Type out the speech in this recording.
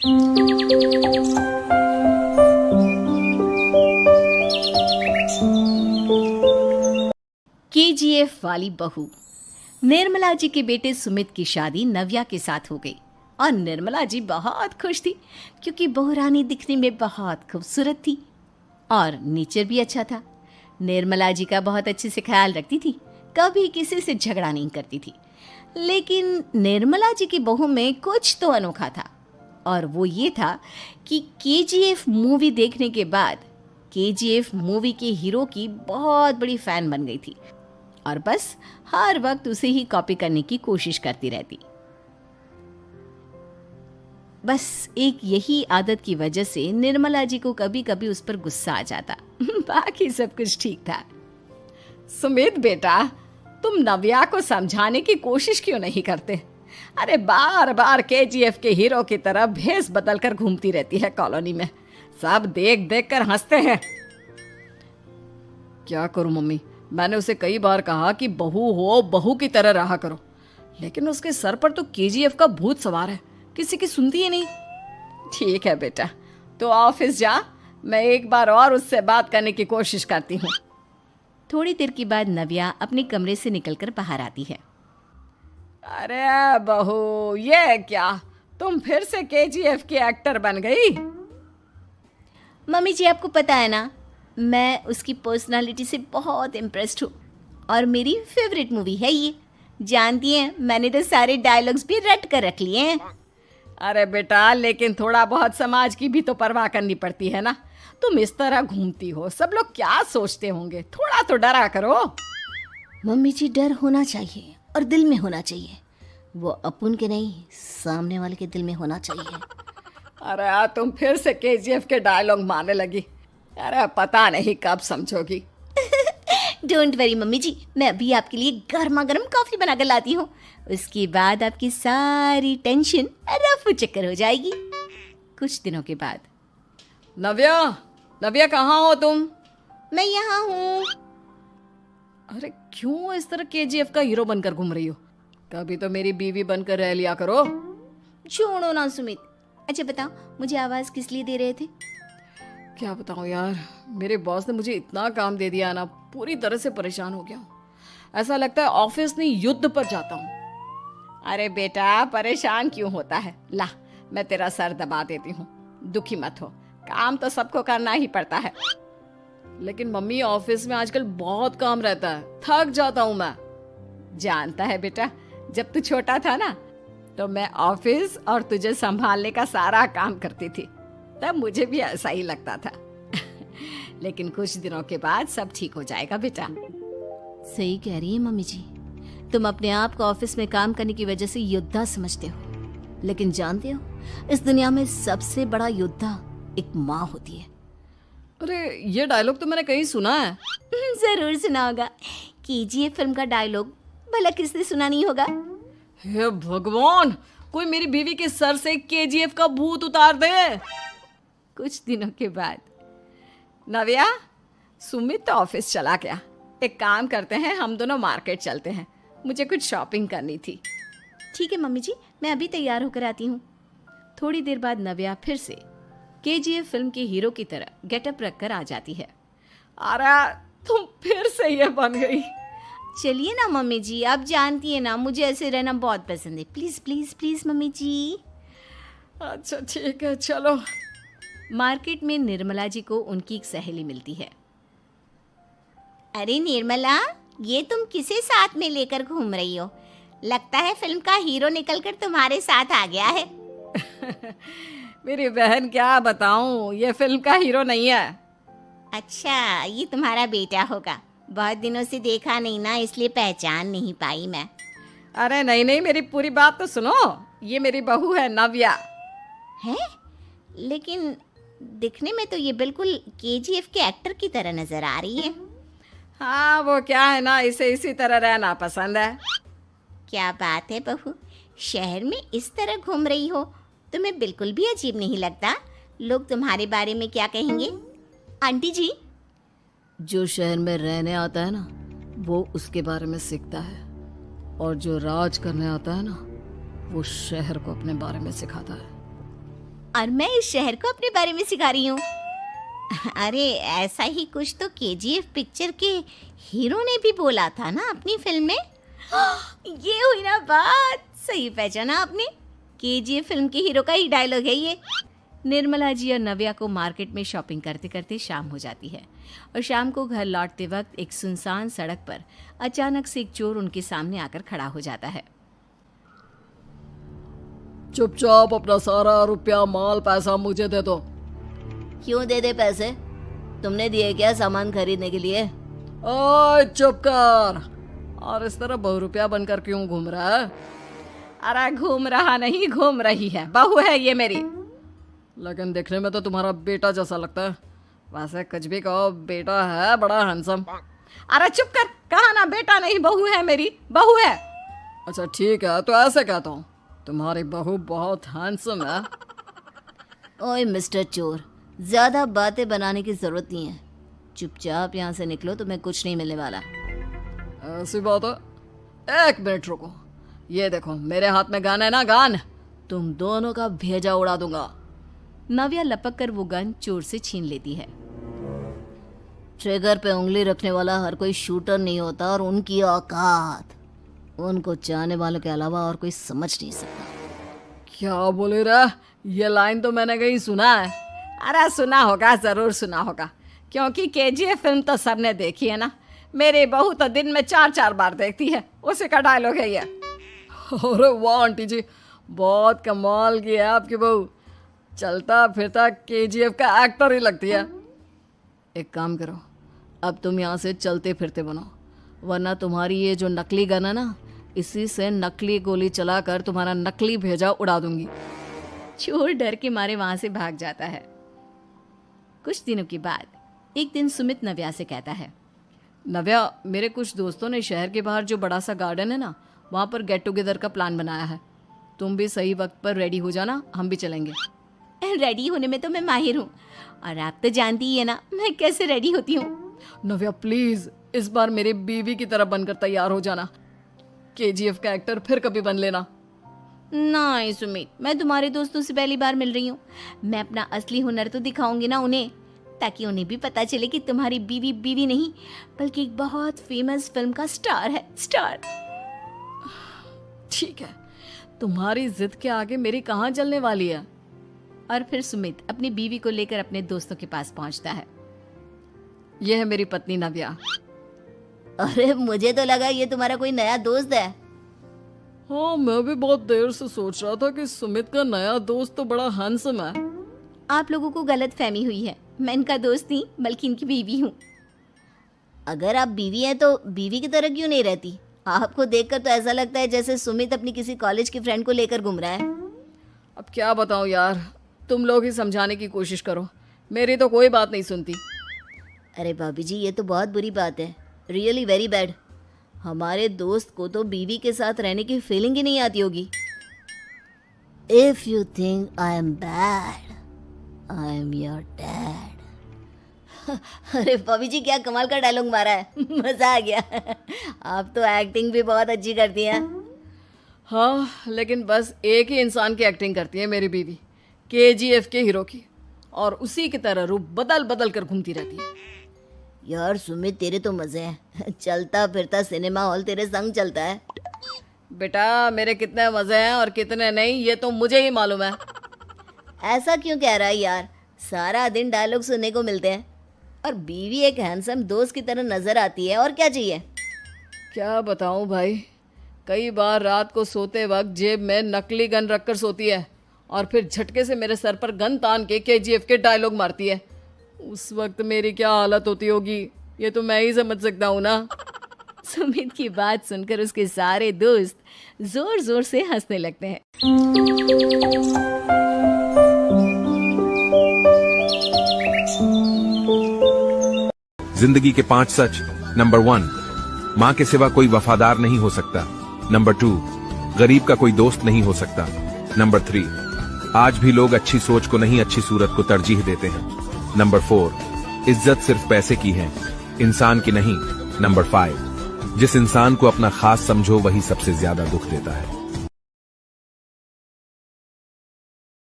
KGF वाली बहू। निर्मला जी के बेटे सुमित की शादी नव्या के साथ हो गई और निर्मला जी बहुत खुश थी क्योंकि बहू रानी दिखने में बहुत खूबसूरत थी और नेचर भी अच्छा था। निर्मला जी का बहुत अच्छे से ख्याल रखती थी, कभी किसी से झगड़ा नहीं करती थी। लेकिन निर्मला जी की बहू में कुछ तो अनोखा था और वो ये था कि केजीएफ मूवी देखने के बाद केजीएफ मूवी के हीरो की बहुत बड़ी फैन बन गई थी और बस हर वक्त उसे ही कॉपी करने की कोशिश करती रहती। बस एक यही आदत की वजह से निर्मला जी को कभी कभी उस पर गुस्सा आ जाता। बाकी सब कुछ ठीक था। सुमित बेटा, तुम नव्या को समझाने की कोशिश क्यों नहीं करते? अरे बार बार केजीएफ के हीरो की तरह भेस बदल कर घूमती रहती है कॉलोनी में, सब देख देख कर हंसते हैं। क्या करूं मम्मी, मैंने उसे कई बार कहा कि बहू हो बहू की तरह रहा करो, लेकिन उसके सर पर तो केजीएफ का भूत सवार है, किसी की सुनती ही नहीं। ठीक है बेटा, तो ऑफिस जा, मैं एक बार और उससे बात करने की कोशिश करती हूँ। थोड़ी देर के बाद नव्या अपने कमरे से निकलकर बाहर आती है। अरे बहू, ये क्या, तुम फिर से केजीएफ की एक्टर बन गई? मम्मी जी, आपको पता है ना, मैं उसकी पर्सनालिटी से बहुत इम्प्रेस्ड हूँ और मेरी फेवरेट मूवी है ये। जानती हैं, मैंने तो सारे डायलॉग्स भी रट कर रख लिए हैं। अरे बेटा, लेकिन थोड़ा बहुत समाज की भी तो परवाह करनी पड़ती है ना। तुम इस तरह घूमती हो, सब लोग क्या सोचते होंगे, थोड़ा तो डरा करो। मम्मी जी, डर होना चाहिए और दिल में होना चाहिए, वो अपन के नहीं सामने वाले के दिल में होना चाहिए। अरे तुम फिर से केजीएफ के डायलॉग मारने लगी। अरे पता नहीं कब समझोगी। डोंट वरी मम्मी जी, मैं अभी आपके लिए गर्मा गर्म कॉफी बना कर लाती हूँ, उसके बाद आपकी सारी टेंशन रफू चक्कर हो जाएगी। कुछ दिनों के बाद। नव्या, नव्या कहाँ हो तुम? मैं यहाँ हूँ। अरे क्यों इस तरह केजीएफ का हीरो बनकर घूम रही हो? कभी तो मेरी बीवी बनकर रह लिया करो। छोड़ो ना सुमित। अच्छा बताओ, मुझे आवाज किस लिए दे रहे थे? क्या बताऊं यार, मेरे बॉस ने मुझे इतना काम दे दिया ना, पूरी तरह से परेशान हो गया हूँ। ऐसा लगता है ऑफिस नहीं युद्ध पर जाता हूँ। अरे बेटा, परेशान क्यों होता है? ला, मैं तेरा सर दबा देती हूँ, दुखी मत हो, काम तो सबको करना ही पड़ता है। लेकिन मम्मी, ऑफिस में आजकल बहुत काम रहता है, थक जाता हूँ मैं। जानता है बेटा, जब तू छोटा था ना, तो मैं ऑफिस और तुझे संभालने का सारा काम करती थी, तब मुझे भी ऐसा ही लगता था। लेकिन कुछ दिनों के बाद सब ठीक हो जाएगा बेटा। सही कह रही है मम्मी जी, तुम अपने आप को ऑफिस में काम करने की वजह से योद्धा समझते हो, लेकिन जानते हो, इस दुनिया में सबसे बड़ा योद्धा एक माँ होती है। अरे ये डायलॉग तो मैंने कहीं सुना है। जरूर सुना होगा, केजीएफ फिल्म का डायलॉग, भला किसने सुना नहीं होगा? हे भगवान, कोई मेरी बीवी के सर से केजीएफ का भूत उतार दे। कुछ दिनों के बाद। नव्या, सुमित तो ऑफिस चला गया, एक काम करते हैं, हम दोनों मार्केट चलते हैं, मुझे कुछ शॉपिंग करनी थी। ठीक है मम्मी जी, मैं अभी तैयार होकर आती हूँ। थोड़ी देर बाद नव्या फिर से केजीएफ फिल्म के हीरो की तरह गेटअप रखकर आ जाती है। अरे तुम फिर से ये बन गई। चलिए ना मम्मी जी, आप जानती है ना, मुझे ऐसे रहना बहुत पसंद है। प्लीज प्लीज प्लीज मम्मी जी। अच्छा ठीक है, चलो। मार्केट में निर्मला जी को उनकी एक सहेली मिलती है। अरे निर्मला, ये तुम किसे साथ में लेकर घूम रही हो? लगता है फिल्म का हीरो निकलकर तुम्हारे साथ आ गया है। मेरी बहन, क्या बताऊं, ये फिल्म का हीरो नहीं है। अच्छा, ये तुम्हारा बेटा होगा, बहुत दिनों से देखा नहीं ना, इसलिए पहचान नहीं पाई मैं। अरे नहीं नहीं, मेरी पूरी बात तो सुनो, ये मेरी बहू है नव्या। है? लेकिन दिखने में तो ये बिल्कुल केजीएफ के एक्टर की तरह नजर आ रही है। हाँ, वो क्या है ना, इसे इसी तरह रहना पसंद है। क्या बात है बहू, शहर में इस तरह घूम रही हो, तुम्हें बिल्कुल भी अजीब नहीं लगता? लोग तुम्हारे बारे में क्या कहेंगे? आंटी जी, जो शहर में रहने आता है ना, वो उसके बारे में सीखता है, और जो राज करने आता है ना, वो शहर को अपने बारे में सिखाता है। और मैं इस शहर को अपने बारे में सिखा रही हूँ। अरे ऐसा ही कुछ तो केजीएफ पिक्चर के हीरो ने भी बोला था ना अपनी फिल्म में। ये हुई ना बात, सही पहचाना आपने, केजीएफ फिल्म के हीरो का ही डायलॉग है ये। निर्मला जी और नव्या को मार्केट में शॉपिंग करते करते शाम हो जाती है और शाम को घर लौटते वक्त एक सुनसान सड़क पर अचानक से एक चोर उनके सामने आकर खड़ा हो जाता है। चुपचाप अपना सारा रुपया माल पैसा मुझे दे दो। क्यों दे दे पैसे? तुमने दिए क्या सामान खरीदने के लिए? ओए चुप कर। और इस तरह बहुरुपया बनकर क्यों घूम रहा है? अरे घूम रहा नहीं, घूम रही है, बहू है ये मेरी। लेकिन देखने में तो तुम्हारा बेटा जैसा लगता है। वैसे कुछ भी कहो, बेटा है बड़ा हैंडसम। अरे चुप कर, कहा ना बेटा नहीं बहू है मेरी, बहू है। अच्छा ठीक है, तो ऐसे कहता हूँ, तुम्हारी बहू बहुत हैंडसम है। ओए मिस्टर चोर, ज्यादा बातें बनाने की जरूरत नहीं है, चुपचाप यहाँ से निकलो, तुम्हें कुछ नहीं मिलने वाला। ऐसी बात है? एक मिनट रुको, ये देखो मेरे हाथ में गन है ना, गन, तुम दोनों का भेजा उड़ा दूंगा। नव्या लपक कर वो गन चोर से छीन लेती है। ट्रिगर पे उंगली रखने वाला हर कोई शूटर नहीं होता, और उनकी औकात उनको चाहने वालों के अलावा और कोई समझ नहीं सकता। क्या बोले रे? ये लाइन तो मैंने कहीं सुना है। अरे सुना होगा, जरूर सुना होगा, क्योंकि केजीएफ फिल्म तो सबने देखी है ना। मेरी बहू तो दिन में 4-4 बार देखती है, उसी का डायलॉग है ये। अरे वाह आंटी जी, बहुत कमाल की है आपकी बहू, चलता फिरता केजीएफ का एक्टर ही लगती है। एक काम करो, अब तुम यहाँ से चलते फिरते बनो, वरना तुम्हारी ये जो नकली गन है ना, इसी से नकली गोली चलाकर तुम्हारा नकली भेजा उड़ा दूंगी। चोर डर के मारे वहां से भाग जाता है। कुछ दिनों के बाद एक दिन सुमित नव्या से कहता है, नव्या, मेरे कुछ दोस्तों ने शहर के बाहर जो बड़ा सा गार्डन है ना, वहाँ पर गेट टुगेदर का प्लान बनाया है। तुम भी सही वक्त पर रेडी हो जाना, हम भी चलेंगे। रेडी होने में तो मैं माहिर हूँ, और आप तो जानती ही है ना मैं कैसे रेडी होती हूँ। नव्या प्लीज, इस बार मेरी बीवी की तरह बनकर तैयार हो जाना। केजीएफ का एक्टर फिर कभी बन लेना। नहीं सुमित, मैं तुम्हारे दोस्तों से पहली बार मिल रही हूँ, मैं अपना असली हुनर तो दिखाऊंगी ना उन्हें, ताकि उन्हें भी पता चले कि तुम्हारी बीवी बीवी नहीं बल्कि एक बहुत फेमस फिल्म का स्टार है, स्टार। ठीक है, तुम्हारी जिद के आगे मेरी कहाँ जलने वाली है। और फिर सुमित अपनी बीवी को लेकर अपने दोस्तों के पास पहुंचता है। यह है मेरी पत्नी नव्या। अरे मुझे तो लगा ये तुम्हारा कोई नया दोस्त है। हाँ, मैं भी बहुत देर से सोच रहा था कि सुमित का नया दोस्त तो बड़ा हैंडसम है। आप लोगों को गलत फहमी हुई है, मैं इनका दोस्त नहीं बल्कि इनकी बीवी हूँ। अगर आप बीवी हैं तो बीवी की तरह क्यों नहीं रहती? आपको देखकर तो ऐसा लगता है जैसे सुमित अपनी किसी कॉलेज की फ्रेंड को लेकर घूम रहा है। अब क्या बताऊं यार, तुम लोग ही समझाने की कोशिश करो, मेरी तो कोई बात नहीं सुनती। अरे भाभी जी, ये तो बहुत बुरी बात है, रियली वेरी बैड। हमारे दोस्त को तो बीवी के साथ रहने की फीलिंग ही नहीं आती होगी। If you think I am bad, I am your dad. अरे भाभी जी, क्या कमाल का डायलॉग मारा है, मजा आ गया। आप तो एक्टिंग भी बहुत अच्छी करती हैं। हाँ, लेकिन बस एक ही इंसान की एक्टिंग करती है मेरी बीवी, केजीएफ के हीरो की, और उसी की तरह रूप बदल बदल कर घूमती रहती है। यार सुमित, तेरे तो मजे हैं, चलता फिरता सिनेमा हॉल तेरे संग चलता है। बेटा, मेरे कितने मजे हैं और कितने नहीं ये तो मुझे ही मालूम है। ऐसा क्यों कह रहा है यार, सारा दिन डायलॉग सुनने को मिलते हैं, और बीवी एक हैंडसम दोस्त की तरह नजर आती है, और क्या चाहिए? क्या बताऊं भाई, कई बार रात को सोते वक्त जेब में नकली गन रखकर सोती है और फिर झटके से मेरे सर पर गन तान के केजीएफ के डायलॉग मारती है। उस वक्त मेरी क्या हालत होती होगी ये तो मैं ही समझ सकता हूँ ना। सुमित की बात सुनकर उसके सारे दोस्त जोर जोर से हंसने लगते हैं। जिंदगी के 5 सच। नंबर 1, माँ के सिवा कोई वफादार नहीं हो सकता। नंबर 2, गरीब का कोई दोस्त नहीं हो सकता। नंबर 3, आज भी लोग अच्छी सोच को नहीं अच्छी सूरत को तरजीह देते हैं। नंबर 4, इज्जत सिर्फ पैसे की है, इंसान की नहीं। नंबर 5, जिस इंसान को अपना खास समझो वही सबसे ज्यादा दुख देता है।